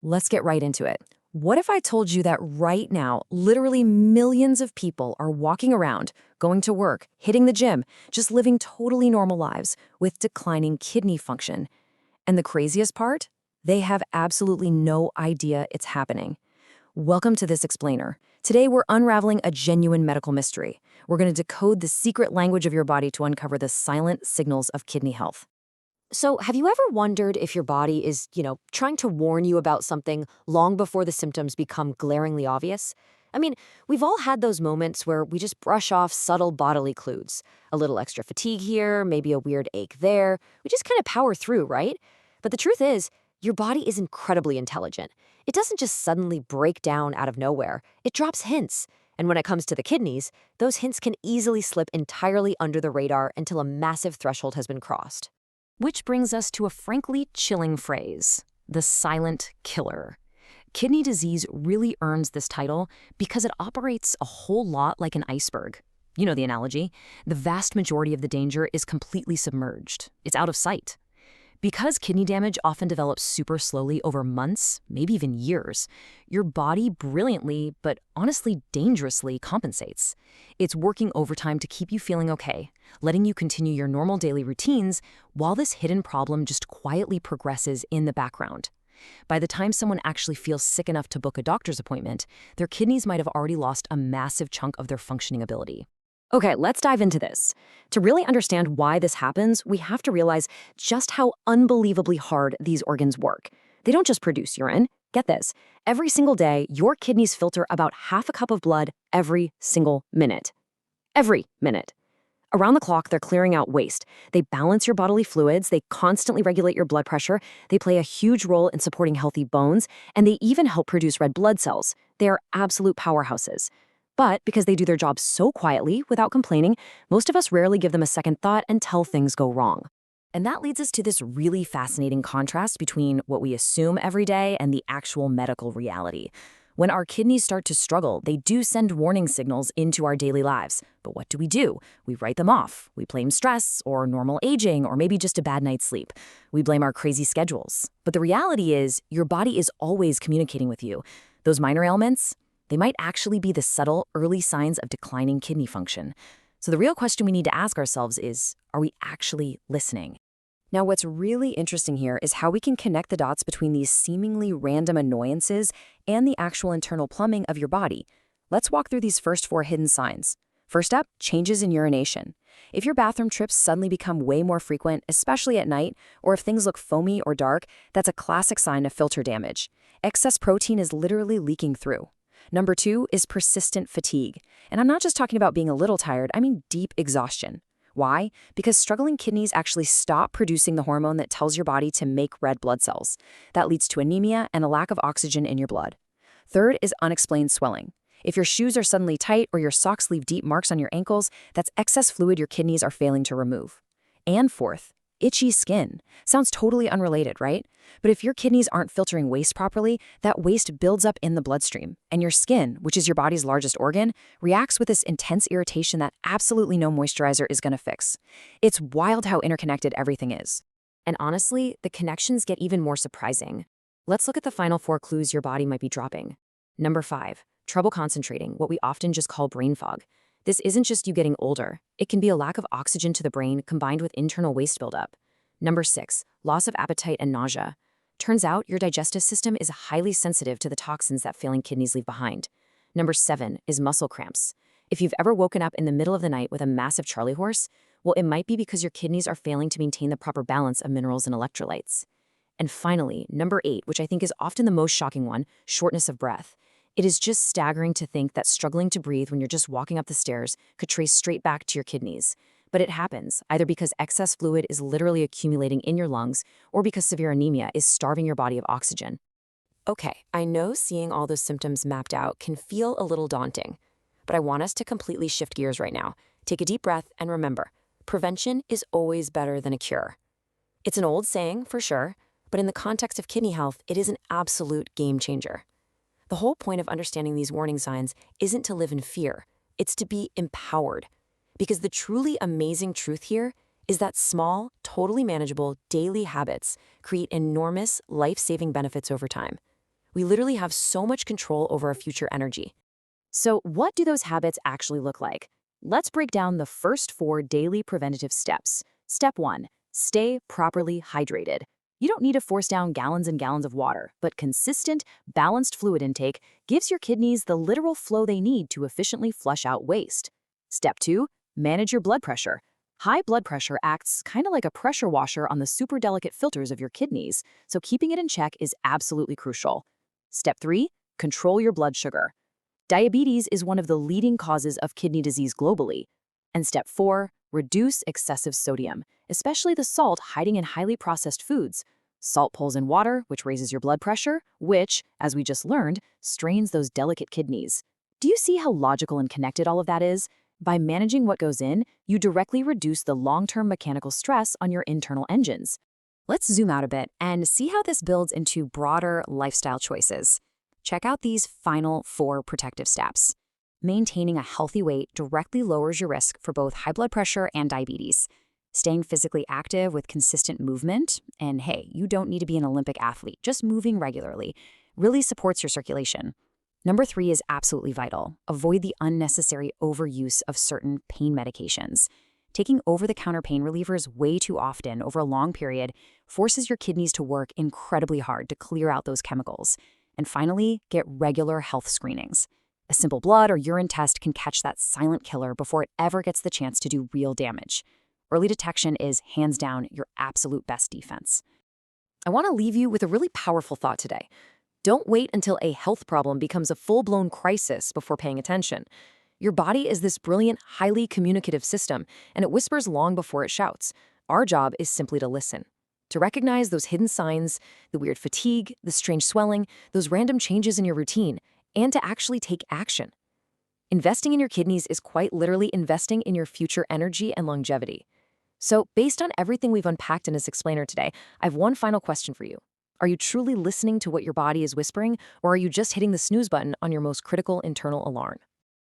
Let's get right into it. What if I told you that right now, literally millions of people are walking around, going to work, hitting the gym, just living totally normal lives with declining kidney function? And the craziest part? They have absolutely no idea it's happening. Welcome to This Explainer. Today, we're unraveling a genuine medical mystery. We're going to decode the secret language of your body to uncover the silent signals of kidney health. So, have you ever wondered if your body is, trying to warn you about something long before the symptoms become glaringly obvious? I mean, we've all had those moments where we just brush off subtle bodily clues. A little extra fatigue here, maybe a weird ache there. We just kind of power through, right? But the truth is, your body is incredibly intelligent. It doesn't just suddenly break down out of nowhere, it drops hints. And when it comes to the kidneys, those hints can easily slip entirely under the radar until a massive threshold has been crossed. Which brings us to a frankly chilling phrase, the silent killer. Kidney disease really earns this title because it operates a whole lot like an iceberg. You know the analogy. The vast majority of the danger is completely submerged. It's out of sight. Because kidney damage often develops super slowly over months, maybe even years, your body brilliantly, but honestly dangerously compensates. It's working overtime to keep you feeling okay, letting you continue your normal daily routines while this hidden problem just quietly progresses in the background. By the time someone actually feels sick enough to book a doctor's appointment, their kidneys might have already lost a massive chunk of their functioning ability. Okay, let's dive into this. To really understand why this happens, we have to realize just how unbelievably hard these organs work. They don't just produce urine. Get this. Every single day, your kidneys filter about half a cup of blood every single minute. Every minute. Around the clock, they're clearing out waste. They balance your bodily fluids, they constantly regulate your blood pressure, they play a huge role in supporting healthy bones, and they even help produce red blood cells. They are absolute powerhouses. But because they do their job so quietly, without complaining, most of us rarely give them a second thought until things go wrong. And that leads us to this really fascinating contrast between what we assume every day and the actual medical reality. When our kidneys start to struggle, they do send warning signals into our daily lives. But what do? We write them off. We blame stress, or normal aging, or maybe just a bad night's sleep. We blame our crazy schedules. But the reality is, your body is always communicating with you. Those minor ailments, they might actually be the subtle, early signs of declining kidney function. So the real question we need to ask ourselves is, are we actually listening? Now, what's really interesting here is how we can connect the dots between these seemingly random annoyances and the actual internal plumbing of your body. Let's walk through these first 4 hidden signs. First up, changes in urination. If your bathroom trips suddenly become way more frequent, especially at night, or if things look foamy or dark, that's a classic sign of filter damage. Excess protein is literally leaking through. Number 2 is persistent fatigue. And I'm not just talking about being a little tired, I mean deep exhaustion. Why? Because struggling kidneys actually stop producing the hormone that tells your body to make red blood cells. That leads to anemia and a lack of oxygen in your blood. Third is unexplained swelling. If your shoes are suddenly tight or your socks leave deep marks on your ankles, that's excess fluid your kidneys are failing to remove. And fourth, itchy skin. Sounds totally unrelated, right? But if your kidneys aren't filtering waste properly, that waste builds up in the bloodstream, and your skin, which is your body's largest organ, reacts with this intense irritation that absolutely no moisturizer is going to fix. It's wild how interconnected everything is. And honestly, the connections get even more surprising. Let's look at the final 4 clues your body might be dropping. Number 5, trouble concentrating, what we often just call brain fog. This isn't just you getting older. It can be a lack of oxygen to the brain combined with internal waste buildup. Number 6, loss of appetite and nausea. Turns out your digestive system is highly sensitive to the toxins that failing kidneys leave behind. Number 7 is muscle cramps. If you've ever woken up in the middle of the night with a massive Charlie horse, well, it might be because your kidneys are failing to maintain the proper balance of minerals and electrolytes. And finally, number 8, which I think is often the most shocking one, shortness of breath. It is just staggering to think that struggling to breathe when you're just walking up the stairs could trace straight back to your kidneys. But it happens, either because excess fluid is literally accumulating in your lungs or because severe anemia is starving your body of oxygen. Okay, I know seeing all those symptoms mapped out can feel a little daunting, but I want us to completely shift gears right now. Take a deep breath and remember, prevention is always better than a cure. It's an old saying, for sure, but in the context of kidney health, it is an absolute game changer. The whole point of understanding these warning signs isn't to live in fear, it's to be empowered. Because the truly amazing truth here is that small, totally manageable daily habits create enormous, life-saving benefits over time. We literally have so much control over our future energy. So, what do those habits actually look like? Let's break down the first 4 daily preventative steps. Step 1, stay properly hydrated. You don't need to force down gallons and gallons of water, but consistent, balanced fluid intake gives your kidneys the literal flow they need to efficiently flush out waste. Step 2, manage your blood pressure. High blood pressure acts kind of like a pressure washer on the super delicate filters of your kidneys, so keeping it in check is absolutely crucial. Step 3, control your blood sugar. Diabetes is one of the leading causes of kidney disease globally. And step 4, reduce excessive sodium, especially the salt hiding in highly processed foods. Salt pulls in water, which raises your blood pressure, which, as we just learned, strains those delicate kidneys. Do you see how logical and connected all of that is? By managing what goes in, you directly reduce the long-term mechanical stress on your internal engines. Let's zoom out a bit and see how this builds into broader lifestyle choices. Check out these final 4 protective steps. Maintaining a healthy weight directly lowers your risk for both high blood pressure and diabetes. Staying physically active with consistent movement, and hey, you don't need to be an Olympic athlete, just moving regularly, really supports your circulation. Number 3 is absolutely vital. Avoid the unnecessary overuse of certain pain medications. Taking over-the-counter pain relievers way too often over a long period forces your kidneys to work incredibly hard to clear out those chemicals. And finally, get regular health screenings. A simple blood or urine test can catch that silent killer before it ever gets the chance to do real damage. Early detection is, hands down, your absolute best defense. I want to leave you with a really powerful thought today. Don't wait until a health problem becomes a full-blown crisis before paying attention. Your body is this brilliant, highly communicative system, and it whispers long before it shouts. Our job is simply to listen, to recognize those hidden signs, the weird fatigue, the strange swelling, those random changes in your routine, and to actually take action. Investing in your kidneys is quite literally investing in your future energy and longevity. So, based on everything we've unpacked in this explainer today, I have one final question for you. Are you truly listening to what your body is whispering, or are you just hitting the snooze button on your most critical internal alarm?